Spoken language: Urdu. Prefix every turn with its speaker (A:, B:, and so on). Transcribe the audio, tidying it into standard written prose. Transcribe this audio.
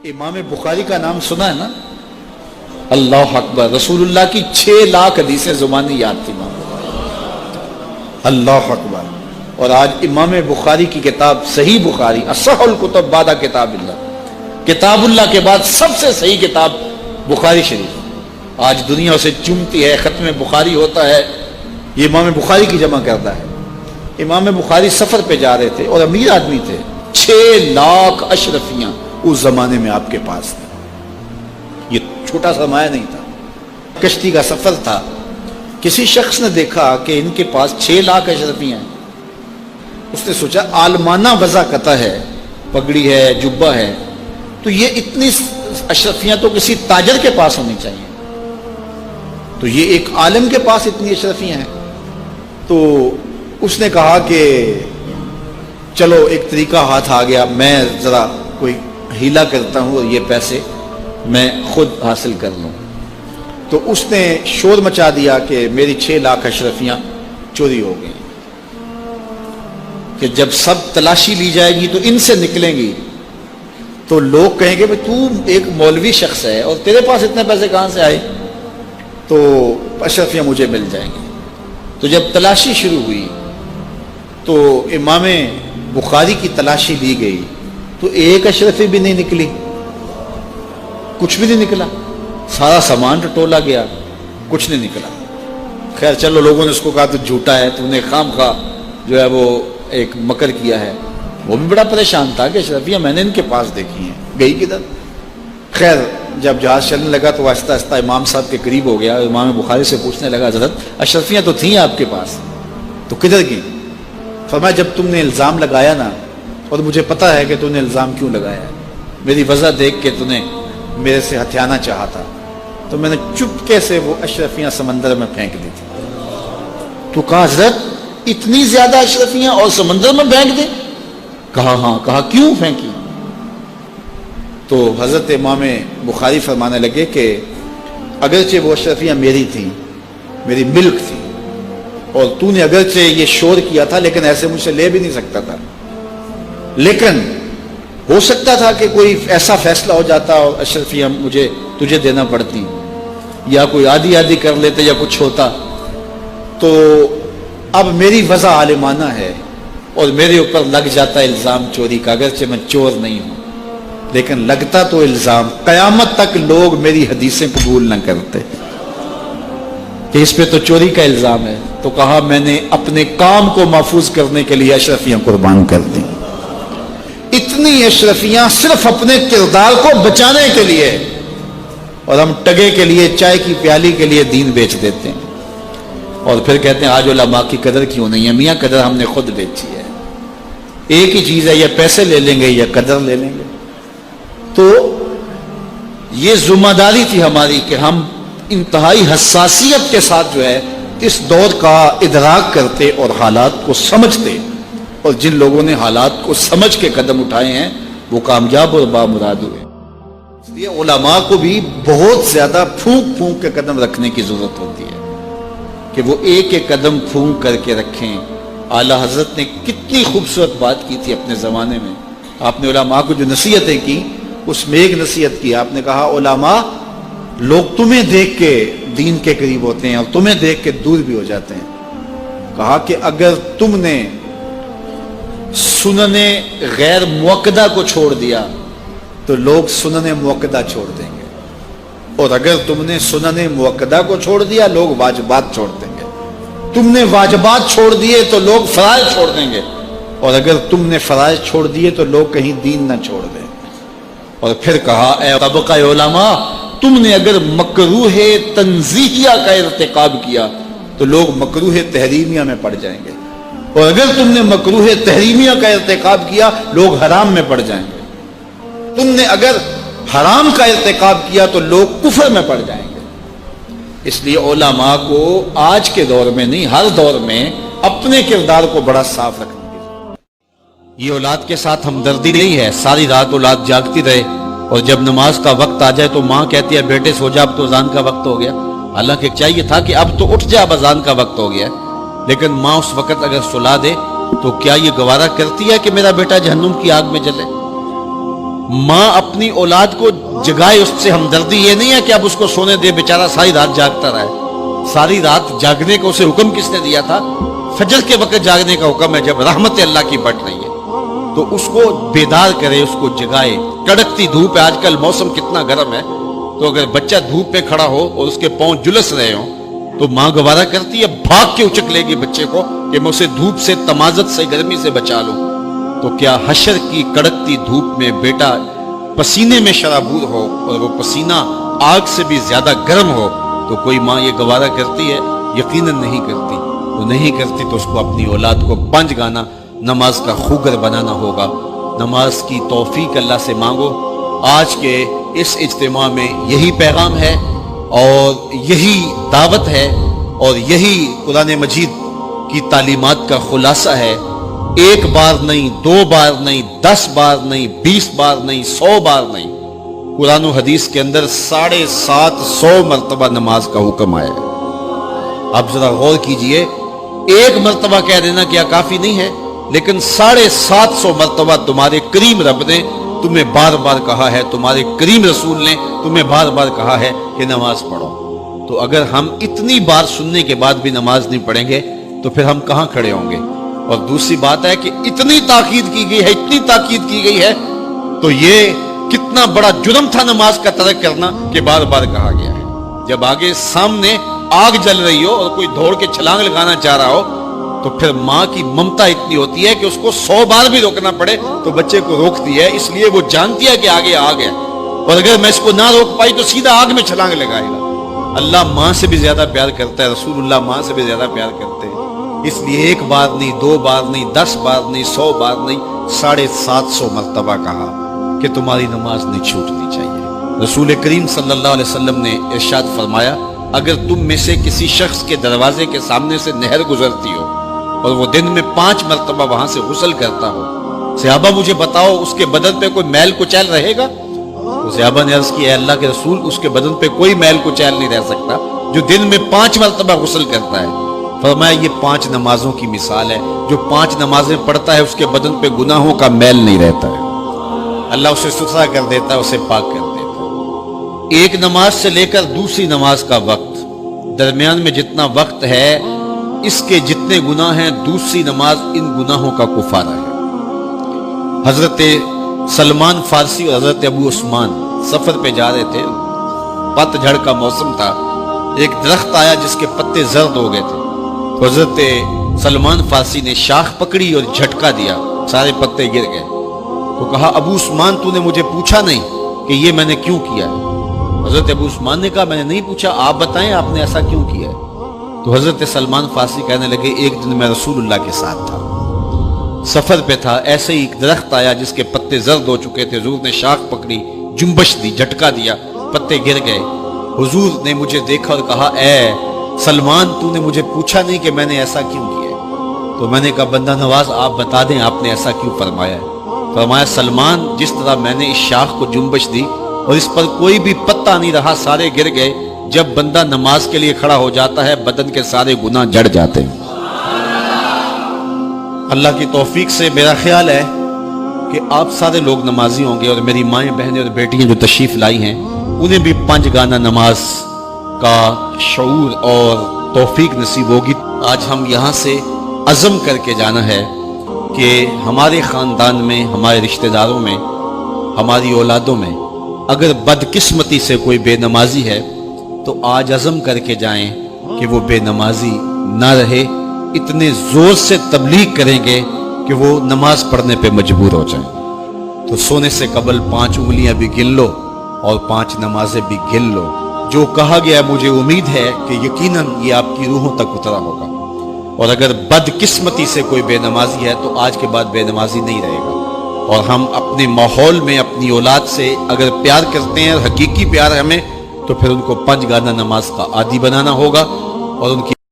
A: امام بخاری کا نام سنا ہے نا؟ اللہ اکبر، رسول اللہ کی 6 لاکھ حدیثیں زبانی یاد تھی امام بخاری، اللہ اکبر۔ اور آج امام بخاری کی کتاب صحیح بخاری، اصح الکتب بعد کتاب اللہ، کتاب اللہ کے بعد سب سے صحیح کتاب بخاری شریف آج دنیا اسے چومتی ہے۔ ختم بخاری ہوتا ہے، یہ امام بخاری کی جمع کرتا ہے۔ امام بخاری سفر پہ جا رہے تھے اور امیر آدمی تھے، 6 لاکھ اشرفیاں اس زمانے میں آپ کے پاس تھے، یہ چھوٹا سرمایہ نہیں تھا، کشتی کا سفر تھا۔ کسی شخص نے دیکھا کہ ان کے پاس 6 لاکھ اشرفیاں ہیں، اس نے سوچا عالمانہ وضاقتہ ہے، پگڑی ہے، جبہ ہے، تو یہ اتنی اشرفیاں تو کسی تاجر کے پاس ہونی چاہیے، تو یہ ایک عالم کے پاس اتنی اشرفیاں ہیں۔ تو اس نے کہا کہ چلو ایک طریقہ ہاتھ آ گیا، میں ذرا کوئی ہیلا کرتا ہوں اور یہ پیسے میں خود حاصل کر لوں۔ تو اس نے شور مچا دیا کہ میری 6 لاکھ اشرفیاں چوری ہو گئی، کہ جب سب تلاشی لی جائے گی تو ان سے نکلیں گی تو لوگ کہیں گے تو ایک مولوی شخص ہے اور تیرے پاس اتنے پیسے کہاں سے آئے، تو اشرفیاں مجھے مل جائیں گی۔ تو جب تلاشی شروع ہوئی تو امام بخاری کی تلاشی لی گئی تو ایک اشرفی بھی نہیں نکلی، کچھ بھی نہیں نکلا، سارا سامان ٹٹولا گیا، کچھ نہیں نکلا۔ خیر چلو، لوگوں نے اس کو کہا تو جھوٹا ہے، تو نے خام خواہ جو ہے وہ ایک مکر کیا ہے۔ وہ بھی بڑا پریشان تھا کہ اشرفیاں میں نے ان کے پاس دیکھی ہیں، گئی کدھر؟ خیر جب جہاز چلنے لگا تو آہستہ آہستہ امام صاحب کے قریب ہو گیا، امام بخاری سے پوچھنے لگا حضرت اشرفیاں تو تھیں آپ کے پاس، تو کدھر گئی؟ فرمایا جب تم نے الزام لگایا نا، اور مجھے پتا ہے کہ تم نے الزام کیوں لگایا ہے، میری وجہ دیکھ کے تم نے میرے سے ہتھیانا چاہا تھا، تو میں نے چپکے سے وہ اشرفیاں سمندر میں پھینک دی تھی۔ تو کہا حضرت اتنی زیادہ اشرفیاں اور سمندر میں پھینک دیں؟ کہا ہاں۔ کہا کیوں پھینکی؟ تو حضرت امام بخاری فرمانے لگے کہ اگرچہ وہ اشرفیاں میری تھیں، میری ملک تھی، اور تو نے اگرچہ یہ شور کیا تھا لیکن ایسے مجھ سے لے بھی نہیں سکتا تھا، لیکن ہو سکتا تھا کہ کوئی ایسا فیصلہ ہو جاتا اور اشرفیاں مجھے تجھے دینا پڑتی، یا کوئی آدھی آدھی کر لیتے یا کچھ ہوتا، تو اب میری وضع عالمانہ ہے اور میرے اوپر لگ جاتا الزام چوری کا، اگرچہ میں چور نہیں ہوں لیکن لگتا تو الزام، قیامت تک لوگ میری حدیثیں قبول نہ کرتے کہ اس پہ تو چوری کا الزام ہے۔ تو کہا میں نے اپنے کام کو محفوظ کرنے کے لیے اشرفیاں قربان کر دی، اتنی اشرفیاں صرف اپنے کردار کو بچانے کے لیے، اور ہم ٹگے کے لیے، چائے کی پیالی کے لیے دین بیچ دیتے ہیں، اور پھر کہتے ہیں آج علماء کی قدر کیوں نہیں ہے؟ میاں قدر ہم نے خود بیچی ہے، ایک ہی چیز ہے، یا پیسے لے لیں گے یا قدر لے لیں گے۔ تو یہ ذمہ داری تھی ہماری کہ ہم انتہائی حساسیت کے ساتھ جو ہے اس دور کا ادراک کرتے اور حالات کو سمجھتے، اور جن لوگوں نے حالات کو سمجھ کے قدم اٹھائے ہیں وہ کامیاب اور بامراد ہوئے۔ اس لیے علماء کو بھی بہت زیادہ پھونک پھونک کے قدم رکھنے کی ضرورت ہوتی ہے کہ وہ ایک ایک قدم پھونک کر کے رکھیں۔ اعلیٰ حضرت نے کتنی خوبصورت بات کی تھی اپنے زمانے میں، آپ نے علماء کو جو نصیحتیں کی اس میں ایک نصیحت کی، آپ نے کہا علماء لوگ تمہیں دیکھ کے دین کے قریب ہوتے ہیں اور تمہیں دیکھ کے دور بھی ہو جاتے ہیں۔ کہا کہ اگر تم نے سنن غیر موقدہ کو چھوڑ دیا تو لوگ سنن موقدہ چھوڑ دیں گے، اور اگر تم نے سنن موقدہ کو چھوڑ دیا لوگ واجبات چھوڑ دیں گے، تم نے واجبات چھوڑ دیے تو لوگ فرائض چھوڑ دیں گے، اور اگر تم نے فرائض چھوڑ دیے تو لوگ کہیں دین نہ چھوڑ دیں۔ اور پھر کہا اے طبقہ علماء، تم نے اگر مکروہ تنزیہیہ کا ارتکاب کیا تو لوگ مکروہ تحریمیہ میں پڑ جائیں گے، اور اگر تم نے مکروہ تحریمیہ کا ارتکاب کیا لوگ حرام میں پڑ جائیں گے، تم نے اگر حرام کا ارتکاب کیا تو لوگ کفر میں پڑ جائیں گے۔ اس لیے علماء کو آج کے دور میں نہیں، ہر دور میں اپنے کردار کو بڑا صاف رکھنا چاہیے۔ یہ اولاد کے ساتھ ہمدردی نہیں ہے، ساری رات اولاد جاگتی رہے اور جب نماز کا وقت آ جائے تو ماں کہتی ہے بیٹے سو جا، اب تو اذان کا وقت ہو گیا۔ حالانکہ چاہیے تھا کہ اب تو اٹھ جا، اب اذان کا وقت ہو گیا، لیکن ماں اس وقت اگر سلا دے تو کیا یہ گوارا کرتی ہے کہ میرا بیٹا جہنم کی آگ میں جلے؟
B: ماں اپنی اولاد کو جگائے، اس سے ہمدردی یہ نہیں ہے کہ اب اس کو سونے دے، بیچارہ ساری رات جاگتا رہے۔ ساری رات جاگنے کا اسے حکم کس نے دیا تھا؟ فجر کے وقت جاگنے کا حکم ہے جب رحمت اللہ کی بٹ رہی ہے، تو اس کو بیدار کرے، اس کو جگائے۔ کڑکتی دھوپ ہے، آج کل موسم کتنا گرم ہے، تو اگر بچہ دھوپ میں کھڑا ہو اور اس کے پاؤں جلس رہے ہوں تو ماں گوارہ کرتی ہے، بھاگ کے اچک لے گی بچے کو کہ میں اسے دھوپ سے، تمازت سے، گرمی سے بچا لوں۔ تو کیا حشر کی کڑکتی دھوپ میں بیٹا پسینے میں شرابور ہو اور وہ پسینہ آگ سے بھی زیادہ گرم ہو تو کوئی ماں یہ گوارہ کرتی ہے؟ یقیناً نہیں کرتی۔ وہ نہیں کرتی تو اس کو اپنی اولاد کو 5 گانا نماز کا خوگر بنانا ہوگا۔ نماز کی توفیق اللہ سے مانگو۔ آج کے اس اجتماع میں یہی پیغام ہے اور یہی دعوت ہے اور یہی قرآن مجید کی تعلیمات کا خلاصہ ہے۔ 1 بار نہیں، 2 بار نہیں، 10 بار نہیں، 20 بار نہیں، 100 بار نہیں، قرآن و حدیث کے اندر 750 مرتبہ نماز کا حکم آیا ہے۔ آپ ذرا غور کیجئے، 1 مرتبہ کہہ دینا کیا کافی نہیں ہے؟ لیکن 750 مرتبہ تمہارے کریم رب نے تمہیں بار بار کہا ہے، تمہارے کریم رسول نے تمہیں بار بار کہا ہے کہ نماز پڑھو۔ تو اگر ہم اتنی بار سننے کے بعد بھی نماز نہیں پڑھیں گے تو پھر ہم کہاں کھڑے ہوں گے؟ اور دوسری بات ہے کہ اتنی تاکید کی گئی ہے، اتنی تاکید کی گئی ہے، تو یہ کتنا بڑا جرم تھا نماز کا ترک کرنا کہ بار بار کہا گیا ہے۔ جب آگے سامنے آگ جل رہی ہو اور کوئی دوڑ کے چھلانگ لگانا چاہ رہا ہو تو پھر ماں کی ممتا اتنی ہوتی ہے کہ اس کو 100 بار بھی روکنا پڑے تو بچے کو روکتی ہے، اس لیے وہ جانتی ہے کہ آگے آگ ہے، اور اگر میں اس کو نہ روک پائی تو سیدھا آگ میں چھلانگ لگائے گا۔ اللہ ماں سے بھی زیادہ پیار کرتا ہے، رسول اللہ ماں سے بھی زیادہ پیار کرتے ہیں، اس لیے 1 بار نہیں، 2 بار نہیں، 10 بار نہیں، 100 بار نہیں، 750 مرتبہ کہا کہ تمہاری نماز نہیں چھوٹنی چاہیے۔ رسول کریم صلی اللہ علیہ وسلم نے ارشاد فرمایا، اگر تم میں سے کسی شخص کے دروازے کے سامنے سے نہر گزرتی ہو اور وہ دن میں 5 مرتبہ وہاں سے غسل کرتا ہو، صحابہ مجھے بتاؤ اس کے بدن پہ کوئی میل کچیل رہے گا؟ تو صحابہ نے عرض کی، اے اللہ کے رسول، اس کے بدن پہ کوئی میل کچیل نہیں رہ سکتا جو دن میں 5 مرتبہ غسل کرتا ہے۔ فرمایا یہ 5 نمازوں کی مثال ہے، جو 5 نمازیں پڑھتا ہے اس کے بدن پہ گناہوں کا میل نہیں رہتا ہے، اللہ اسے ستھرا کر دیتا ہے، اسے پاک کر دیتا ہے۔ ایک نماز سے لے کر دوسری نماز کا وقت، درمیان میں جتنا وقت ہے اس کے جتنے گناہ ہیں، دوسری نماز ان گناہوں کا کفارہ ہے۔ حضرت سلمان فارسی اور حضرت ابو عثمان سفر پہ جا رہے تھے، پت جھڑ کا موسم تھا، ایک درخت آیا جس کے پتے زرد ہو گئے تھے، تو حضرت سلمان فارسی نے شاخ پکڑی اور جھٹکا دیا، سارے پتے گر گئے۔ تو کہا، ابو عثمان تو نے مجھے پوچھا نہیں کہ یہ میں نے کیوں کیا ہے؟ حضرت ابو عثمان نے کہا، میں نے نہیں پوچھا، آپ بتائیں آپ نے ایسا کیوں کیا ہے؟ تو حضرت سلمان فارسی کہنے لگے، ایک دن میں رسول اللہ کے ساتھ تھا، سفر پہ تھا، ایسے ہی ایک درخت آیا جس کے پتے زرد ہو چکے تھے، حضور نے شاخ پکڑی، جنبش دی، جھٹکا دیا، پتے گر گئے۔ حضور نے مجھے دیکھا اور کہا، اے سلمان تو نے مجھے پوچھا نہیں کہ میں نے ایسا کیوں کیا ہے؟ تو میں نے کہا، بندہ نواز آپ بتا دیں آپ نے ایسا کیوں فرمایا ہے؟ فرمایا، سلمان جس طرح میں نے اس شاخ کو جنبش دی اور اس پر کوئی بھی پتا نہیں رہا، سارے گر گئے، جب بندہ نماز کے لیے کھڑا ہو جاتا ہے بدن کے سارے گناہ جڑ جاتے ہیں۔ اللہ کی توفیق سے میرا خیال ہے کہ آپ سارے لوگ نمازی ہوں گے، اور میری مائیں بہنیں اور بیٹیاں جو تشریف لائی ہیں انہیں بھی 5 گانا نماز کا شعور اور توفیق نصیب ہوگی۔ آج ہم یہاں سے عزم کر کے جانا ہے کہ ہمارے خاندان میں، ہمارے رشتہ داروں میں، ہماری اولادوں میں اگر بدقسمتی سے کوئی بے نمازی ہے تو آج عزم کر کے جائیں کہ وہ بے نمازی نہ رہے، اتنے زور سے تبلیغ کریں گے کہ وہ نماز پڑھنے پہ مجبور ہو جائیں۔ تو سونے سے قبل 5 انگلیاں بھی گن لو اور 5 نمازیں بھی گن لو۔ جو کہا گیا مجھے امید ہے کہ یقیناً یہ آپ کی روحوں تک اترا ہوگا، اور اگر بدقسمتی سے کوئی بے نمازی ہے تو آج کے بعد بے نمازی نہیں رہے گا۔ اور ہم اپنے ماحول میں اپنی اولاد سے اگر پیار کرتے ہیں، حقیقی پیار ہے ہمیں، تو پھر ان کو 5 گانا نماز کا عادی بنانا ہوگا اور ان کی